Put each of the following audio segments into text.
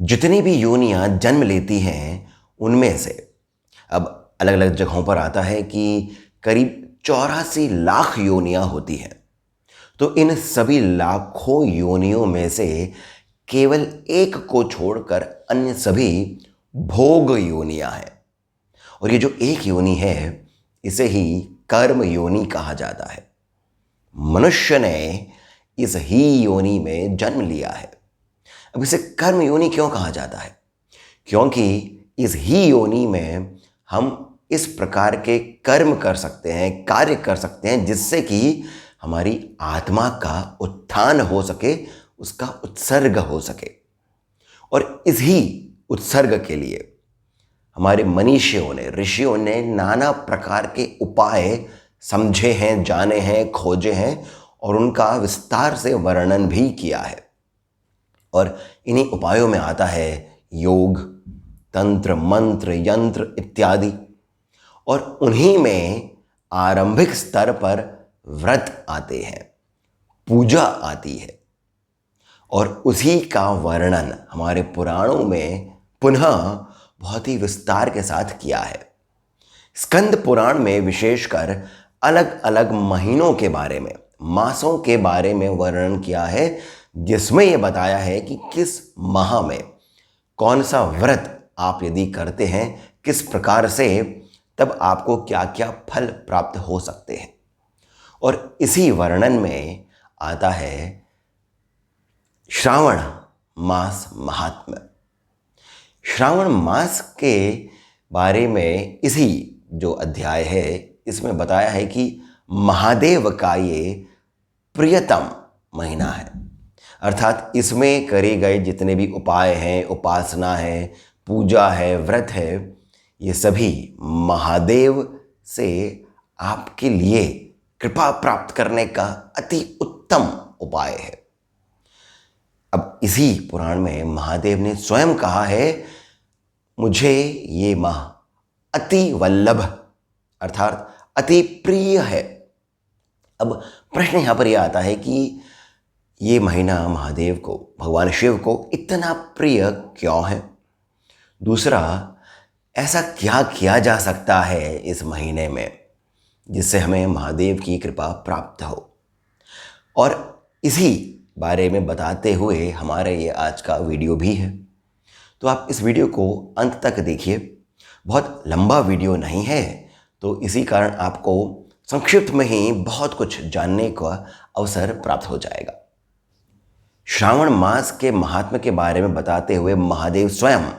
जितनी भी योनियां जन्म लेती हैं उनमें से अब अलग अलग जगहों पर आता है कि करीब 84 लाख योनियां होती हैं। तो इन सभी लाखों योनियों में से केवल एक को छोड़कर अन्य सभी भोग योनियां हैं। और ये जो एक योनि है इसे ही कर्म योनि कहा जाता है। मनुष्य ने इस ही योनि में जन्म लिया है। अब इसे कर्म योनि क्यों कहा जाता है? क्योंकि इस ही योनि में हम इस प्रकार के कर्म कर सकते हैं, कार्य कर सकते हैं जिससे कि हमारी आत्मा का उत्थान हो सके, उसका उत्सर्ग हो सके। और इस ही उत्सर्ग के लिए हमारे मनीषियों ने, ऋषियों ने नाना प्रकार के उपाय समझे हैं, जाने हैं, खोजे हैं और उनका विस्तार से वर्णन भी किया है। और इन्हीं उपायों में आता है योग, तंत्र, मंत्र, यंत्र इत्यादि। और उन्हीं में आरंभिक स्तर पर व्रत आते हैं, पूजा आती है। और उसी का वर्णन हमारे पुराणों में पुनः बहुत ही विस्तार के साथ किया है। स्कंद पुराण में विशेषकर अलग अलग महीनों के बारे में, मासों के बारे में वर्णन किया है, जिसमें यह बताया है कि किस माह में कौन सा व्रत आप यदि करते हैं, किस प्रकार से, तब आपको क्या क्या फल प्राप्त हो सकते हैं। और इसी वर्णन में आता है श्रावण मास महात्म्य। श्रावण मास के बारे में इसी जो अध्याय है इसमें बताया है कि महादेव का ये प्रियतम महीना है। अर्थात इसमें करे गए जितने भी उपाय हैं, उपासना है, पूजा है, व्रत है, ये सभी महादेव से आपके लिए कृपा प्राप्त करने का अति उत्तम उपाय है। अब इसी पुराण में महादेव ने स्वयं कहा है, मुझे ये माह अति वल्लभ अर्थात अति प्रिय है। अब प्रश्न यहाँ पर यह आता है कि ये महीना महादेव को, भगवान शिव को इतना प्रिय क्यों है? दूसरा, ऐसा क्या किया जा सकता है इस महीने में जिससे हमें महादेव की कृपा प्राप्त हो? और इसी बारे में बताते हुए हमारे ये आज का वीडियो भी है। तो आप इस वीडियो को अंत तक देखिए। बहुत लंबा वीडियो नहीं है, तो इसी कारण आपको संक्षिप्त में ही बहुत कुछ जानने का अवसर प्राप्त हो जाएगा। श्रावण मास के महात्म्य के बारे में बताते हुए महादेव स्वयं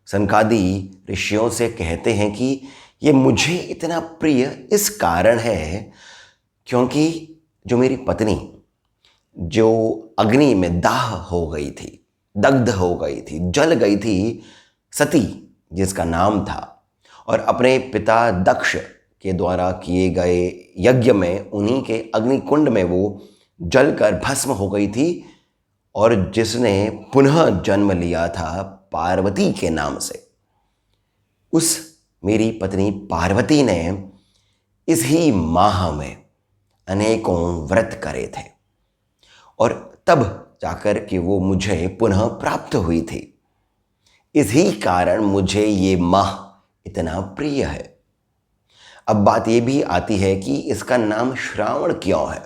सनकादि ऋषियों से कहते हैं कि ये मुझे इतना प्रिय इस कारण है क्योंकि जो मेरी पत्नी, जो अग्नि में दाह हो गई थी, दग्ध हो गई थी, जल गई थी, सती जिसका नाम था, और अपने पिता दक्ष के द्वारा किए गए यज्ञ में उन्हीं के अग्निकुंड में वो जलकर भस्म हो गई थी, और जिसने पुनः जन्म लिया था पार्वती के नाम से, उस मेरी पत्नी पार्वती ने इस ही माह में अनेकों व्रत करे थे और तब जाकर कि वो मुझे पुनः प्राप्त हुई थी। इसी कारण मुझे ये माह इतना प्रिय है। अब बात ये भी आती है कि इसका नाम श्रावण क्यों है।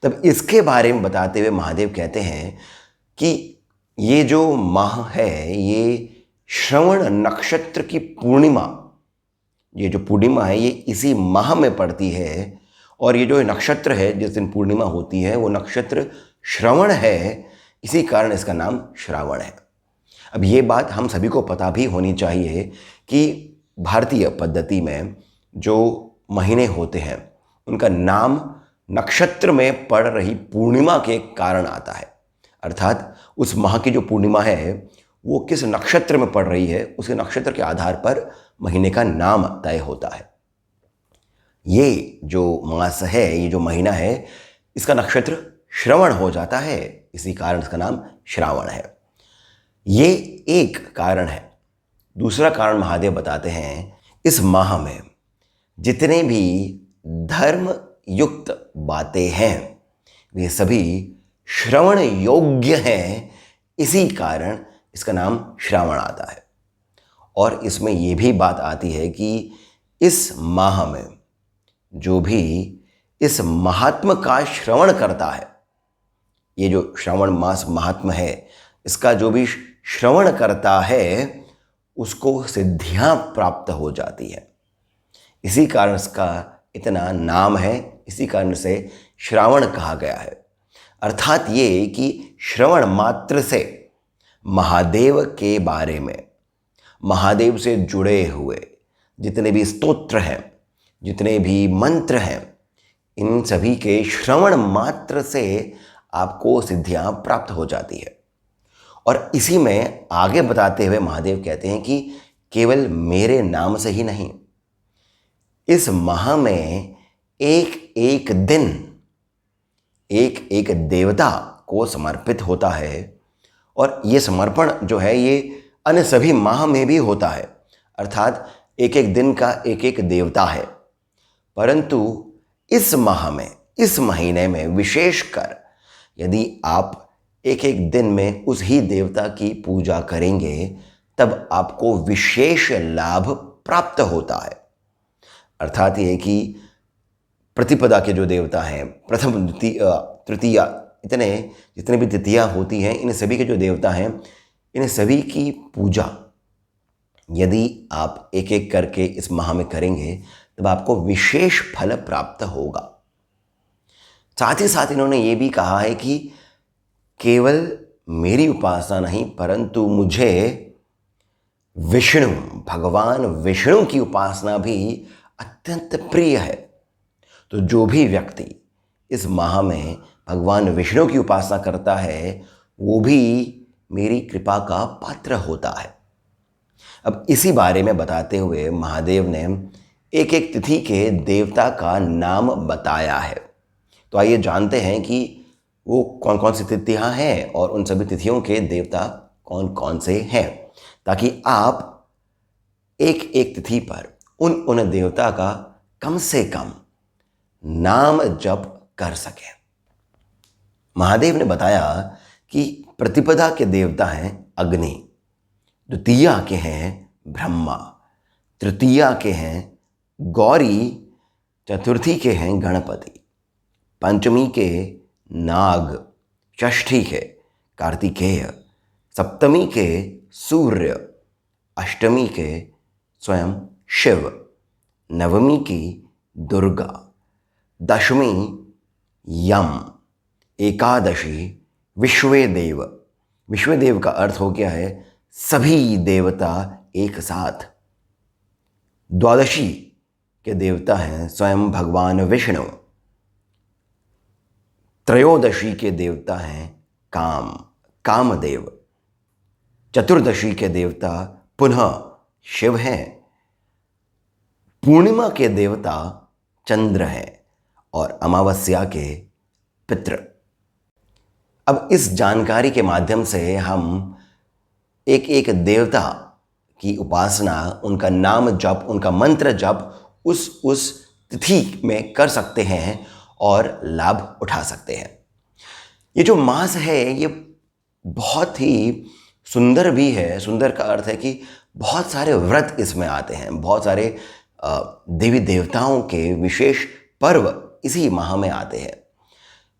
तब इसके बारे में बताते हुए महादेव कहते हैं कि ये जो माह है, ये श्रवण नक्षत्र की पूर्णिमा, ये जो पूर्णिमा है ये इसी माह में पड़ती है, और ये जो नक्षत्र है जिस दिन पूर्णिमा होती है वो नक्षत्र श्रवण है, इसी कारण इसका नाम श्रावण है। अब ये बात हम सभी को पता भी होनी चाहिए कि भारतीय पद्धति में जो महीने होते हैं उनका नाम नक्षत्र में पड़ रही पूर्णिमा के कारण आता है। अर्थात उस माह की जो पूर्णिमा है वो किस नक्षत्र में पड़ रही है, उसके नक्षत्र के आधार पर महीने का नाम तय होता है। ये जो मास है, ये जो महीना है, इसका नक्षत्र श्रवण हो जाता है, इसी कारण इसका नाम श्रावण है। ये एक कारण है। दूसरा कारण महादेव बताते हैं, इस माह में जितने भी धर्म युक्त बातें हैं वे सभी श्रवण योग्य हैं, इसी कारण इसका नाम श्रावण आता है। और इसमें ये भी बात आती है कि इस माह में जो भी इस महात्म का श्रवण करता है, ये जो श्रावण मास महात्म है, इसका जो भी श्रवण करता है उसको सिद्धियां प्राप्त हो जाती है। इसी कारण इसका इतना नाम है, इसी कारण से श्रावण कहा गया है। अर्थात ये कि श्रवण मात्र से महादेव के बारे में, महादेव से जुड़े हुए जितने भी स्तोत्र हैं, जितने भी मंत्र हैं, इन सभी के श्रवण मात्र से आपको सिद्धियां प्राप्त हो जाती है। और इसी में आगे बताते हुए महादेव कहते हैं कि केवल मेरे नाम से ही नहीं, इस माह में एक एक दिन एक एक देवता को समर्पित होता है। और ये समर्पण जो है ये अन्य सभी माह में भी होता है, अर्थात एक एक दिन का एक एक देवता है। परंतु इस माह में, इस महीने में विशेषकर यदि आप एक एक दिन में उस ही देवता की पूजा करेंगे तब आपको विशेष लाभ प्राप्त होता है। अर्थात ये कि प्रतिपदा के जो देवता हैं, प्रथम द्वितीय तृतीया, इतने जितने भी तिथियां होती हैं, इन सभी के जो देवता हैं, इन सभी की पूजा यदि आप एक एक करके इस माह में करेंगे तब आपको विशेष फल प्राप्त होगा। साथ ही साथ इन्होंने ये भी कहा है कि केवल मेरी उपासना नहीं परंतु मुझे विष्णु, भगवान विष्णु की उपासना भी अत्यंत प्रिय है। तो जो भी व्यक्ति इस माह में भगवान विष्णु की उपासना करता है वो भी मेरी कृपा का पात्र होता है। अब इसी बारे में बताते हुए महादेव ने एक एक तिथि के देवता का नाम बताया है। तो आइए जानते हैं कि वो कौन कौन सी तिथियां हैं और उन सभी तिथियों के देवता कौन कौन से हैं, ताकि आप एक एक तिथि पर उन देवता का कम से कम नाम जप कर सकें। महादेव ने बताया कि प्रतिपदा के देवता हैं अग्नि, द्वितीया के हैं ब्रह्मा, तृतीया के हैं गौरी, चतुर्थी के हैं गणपति, पंचमी के नाग, षष्ठी के कार्तिकेय, सप्तमी के सूर्य, अष्टमी के स्वयं शिव, नवमी की दुर्गा, दशमी यम, एकादशी विश्वेदेव। विश्वेदेव का अर्थ हो गया है सभी देवता एक साथ। द्वादशी के देवता हैं स्वयं भगवान विष्णु। त्रयोदशी के देवता हैं कामदेव। चतुर्दशी के देवता पुनः शिव हैं। पूर्णिमा के देवता चंद्र हैं और अमावस्या के पितृ। अब इस जानकारी के माध्यम से हम एक एक देवता की उपासना, उनका नाम जप, उनका मंत्र जप उस तिथि में कर सकते हैं और लाभ उठा सकते हैं। ये जो मास है ये बहुत ही सुंदर भी है। सुंदर का अर्थ है कि बहुत सारे व्रत इसमें आते हैं, बहुत सारे देवी देवताओं के विशेष पर्व इसी माह में आते हैं।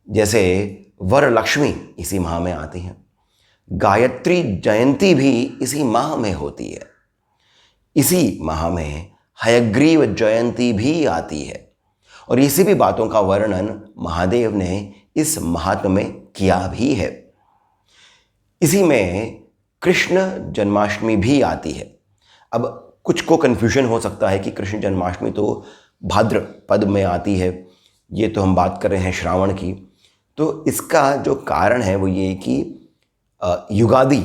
जैसे वरलक्ष्मी इसी माह में आती हैं, गायत्री जयंती भी इसी माह में होती है, इसी माह में हयग्रीव जयंती भी आती है। और इसी भी बातों का वर्णन महादेव ने इस महात्म्य में किया भी है। इसी में कृष्ण जन्माष्टमी भी आती है। अब कुछ को कन्फ्यूजन हो सकता है कि कृष्ण जन्माष्टमी तो भाद्रपद में आती है, ये तो हम बात कर रहे हैं श्रावण की। तो इसका जो कारण है वो ये कि युगादि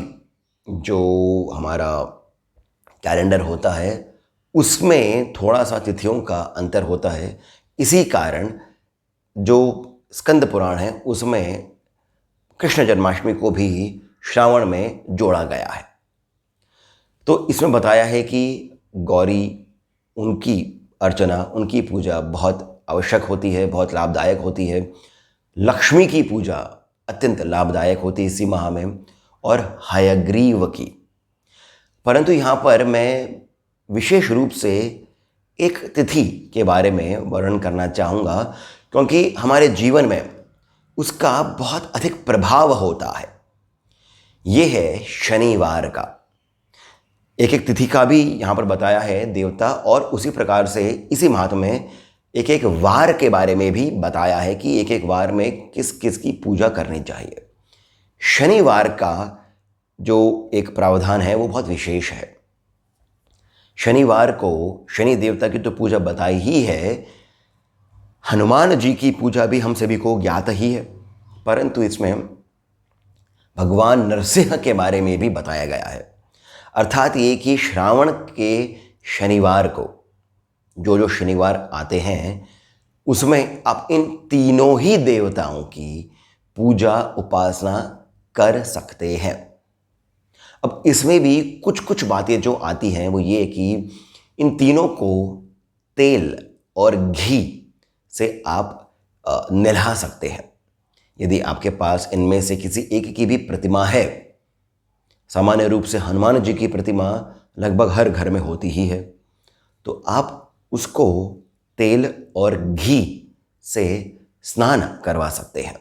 जो हमारा कैलेंडर होता है उसमें थोड़ा सा तिथियों का अंतर होता है। इसी कारण जो स्कंद पुराण है उसमें कृष्ण जन्माष्टमी को भी श्रावण में जोड़ा गया है। तो इसमें बताया है कि गौरी, उनकी अर्चना, उनकी पूजा बहुत आवश्यक होती है, बहुत लाभदायक होती है। लक्ष्मी की पूजा अत्यंत लाभदायक होती है इसी माह में। और हयग्रीव की। परंतु यहाँ पर मैं विशेष रूप से एक तिथि के बारे में वर्णन करना चाहूँगा, क्योंकि हमारे जीवन में उसका बहुत अधिक प्रभाव होता है। ये है शनिवार का। एक एक तिथि का भी यहाँ पर बताया है देवता, और उसी प्रकार से इसी महात्म्य में एक एक वार के बारे में भी बताया है कि एक एक वार में किस किस की पूजा करनी चाहिए। शनिवार का जो एक प्रावधान है वो बहुत विशेष है। शनिवार को शनि देवता की तो पूजा बताई ही है, हनुमान जी की पूजा भी हम सभी को ज्ञात ही है, परंतु इसमें भगवान नरसिंह के बारे में भी बताया गया है। अर्थात ये कि श्रावण के शनिवार को जो शनिवार आते हैं उसमें आप इन तीनों ही देवताओं की पूजा उपासना कर सकते हैं। अब इसमें भी कुछ कुछ बातें जो आती हैं वो ये कि इन तीनों को तेल और घी से आप नहला सकते हैं। यदि आपके पास इनमें से किसी एक की भी प्रतिमा है, सामान्य रूप से हनुमान जी की प्रतिमा लगभग हर घर में होती ही है, तो आप उसको तेल और घी से स्नान करवा सकते हैं।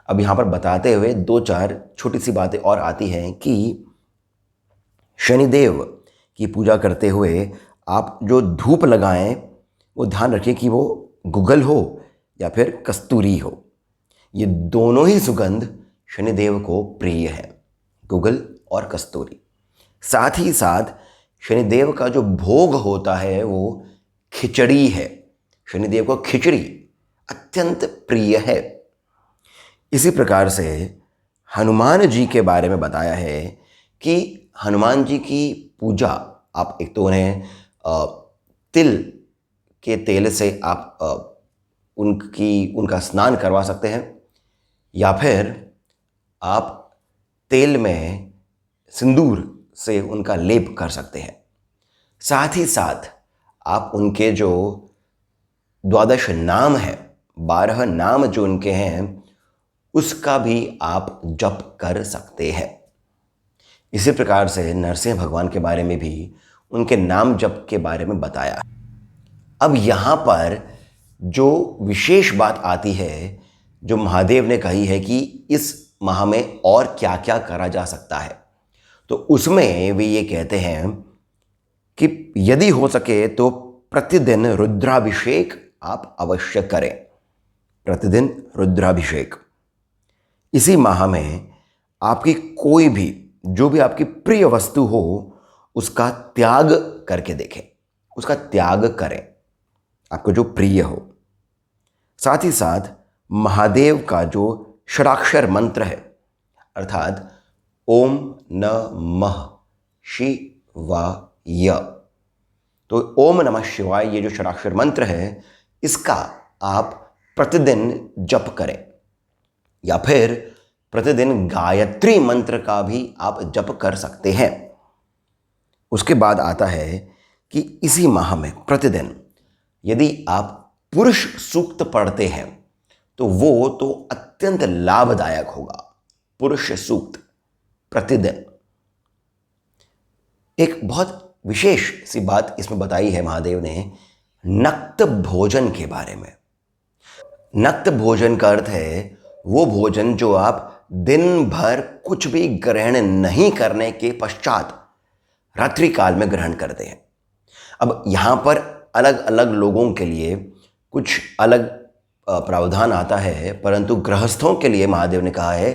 अब यहाँ पर बताते हुए दो चार छोटी सी बातें और आती हैं कि शनिदेव की पूजा करते हुए आप जो धूप लगाएं वो ध्यान रखिए कि वो गुगल हो या फिर कस्तूरी हो। ये दोनों ही सुगंध शनिदेव को प्रिय है, गुगल और कस्तूरी। साथ ही साथ शनिदेव का जो भोग होता है वो खिचड़ी है। शनिदेव को खिचड़ी अत्यंत प्रिय है। इसी प्रकार से हनुमान जी के बारे में बताया है कि हनुमान जी की पूजा आप एक तो उन्हें तिल के तेल से आप उनका स्नान करवा सकते हैं, या फिर आप तेल में सिंदूर से उनका लेप कर सकते हैं। साथ ही साथ आप उनके जो 12 नाम हैं, 12 नाम जो उनके हैं, उसका भी आप जप कर सकते हैं। इसी प्रकार से नरसिंह भगवान के बारे में भी उनके नाम जप के बारे में बताया। अब यहाँ पर जो विशेष बात आती है, जो महादेव ने कही है कि इस माह में और क्या क्या करा जा सकता है, तो उसमें वे ये कहते हैं कि यदि हो सके तो प्रतिदिन रुद्राभिषेक आप अवश्य करें। प्रतिदिन रुद्राभिषेक। इसी माह में आपकी कोई भी जो भी आपकी प्रिय वस्तु हो उसका त्याग करके देखें, उसका त्याग करें, आपको जो प्रिय हो। साथ ही साथ महादेव का जो षडाक्षर मंत्र है, अर्थात ओम नमः शिवाय, तो ओम नमः शिवाय ये जो षडाक्षर मंत्र है इसका आप प्रतिदिन जप करें, या फिर प्रतिदिन गायत्री मंत्र का भी आप जप कर सकते हैं। उसके बाद आता है कि इसी माह में प्रतिदिन यदि आप पुरुष सूक्त पढ़ते हैं तो वो तो अत्यंत लाभदायक होगा। पुरुष सूक्त प्रतिदिन। एक बहुत विशेष सी बात इसमें बताई है महादेव ने नक्त भोजन के बारे में। नक्त भोजन का अर्थ है वो भोजन जो आप दिन भर कुछ भी ग्रहण नहीं करने के पश्चात रात्रि काल में ग्रहण करते हैं। अब यहाँ पर अलग अलग लोगों के लिए कुछ अलग प्रावधान आता है, परंतु गृहस्थों के लिए महादेव ने कहा है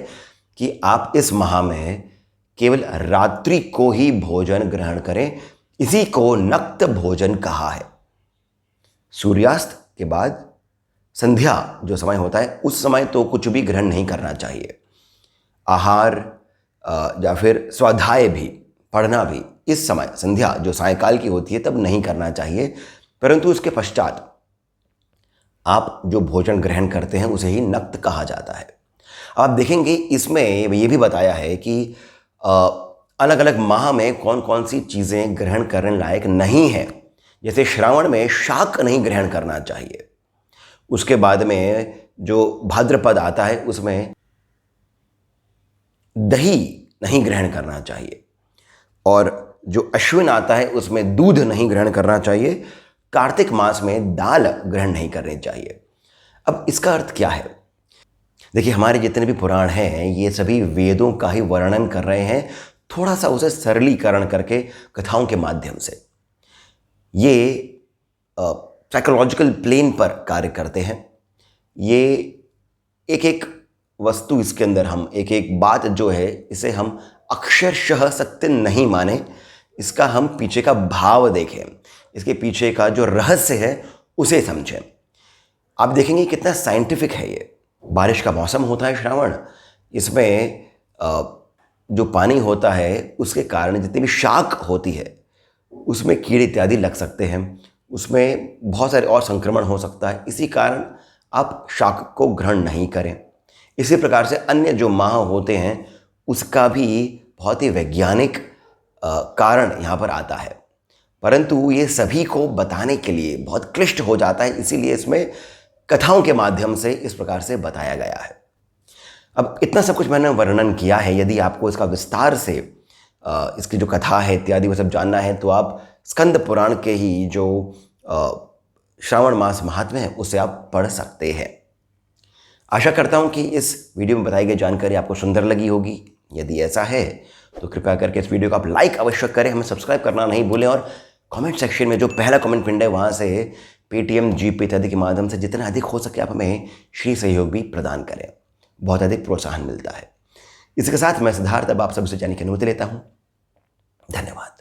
कि आप इस माह में केवल रात्रि को ही भोजन ग्रहण करें। इसी को नक्त भोजन कहा है। सूर्यास्त के बाद संध्या जो समय होता है उस समय तो कुछ भी ग्रहण नहीं करना चाहिए। आहार या फिर स्वाध्याय भी, पढ़ना भी इस समय संध्या जो सायकाल की होती है तब नहीं करना चाहिए, परंतु उसके पश्चात आप जो भोजन ग्रहण करते हैं उसे ही नक्त कहा जाता है। आप देखेंगे इसमें ये भी बताया है कि अलग अलग माह में कौन कौन सी चीज़ें ग्रहण करने लायक नहीं है। जैसे श्रावण में शाक नहीं ग्रहण करना चाहिए। उसके बाद में जो भाद्रपद आता है उसमें दही नहीं ग्रहण करना चाहिए, और जो अश्विन आता है उसमें दूध नहीं ग्रहण करना चाहिए, कार्तिक मास में दाल ग्रहण नहीं करनी चाहिए। अब इसका अर्थ क्या है? देखिए, हमारे जितने भी पुराण हैं ये सभी वेदों का ही वर्णन कर रहे हैं, थोड़ा सा उसे सरलीकरण करके कथाओं के माध्यम से। ये साइकोलॉजिकल प्लेन पर कार्य करते हैं। ये एक एक वस्तु, इसके अंदर हम एक एक बात जो है इसे हम अक्षरशः सत्य नहीं माने, इसका हम पीछे का भाव देखें, इसके पीछे का जो रहस्य है उसे समझें। आप देखेंगे कितना साइंटिफिक है ये। बारिश का मौसम होता है श्रावण, इसमें जो पानी होता है उसके कारण जितनी भी शाख होती है उसमें कीड़े इत्यादि लग सकते हैं, उसमें बहुत सारे और संक्रमण हो सकता है। इसी कारण आप शाक को ग्रहण नहीं करें। इसी प्रकार से अन्य जो माह होते हैं उसका भी बहुत ही वैज्ञानिक कारण यहाँ पर आता है, परंतु ये सभी को बताने के लिए बहुत क्लिष्ट हो जाता है, इसीलिए इसमें कथाओं के माध्यम से इस प्रकार से बताया गया है। अब इतना सब कुछ मैंने वर्णन किया है। यदि आपको इसका विस्तार से इसकी जो कथा है इत्यादि वो सब जानना है तो आप स्कंद पुराण के ही जो श्रावण मास महात्म्य है उसे आप पढ़ सकते हैं। आशा करता हूँ कि इस वीडियो में बताई गई जानकारी आपको सुंदर लगी होगी। यदि ऐसा है तो कृपया करके इस वीडियो को आप लाइक अवश्य करें, हमें सब्सक्राइब करना नहीं भूलें, और कमेंट सेक्शन में जो पहला कमेंट पिन है वहाँ से पेटीएम, जीपे इत्यादि के माध्यम से जितना अधिक हो सके आप हमें श्री सहयोग भी प्रदान करें, बहुत अधिक प्रोत्साहन मिलता है। इसके साथ मैं सिद्धार्थ अब आप सबसे जाने की अनुमति लेता हूँ। धन्यवाद।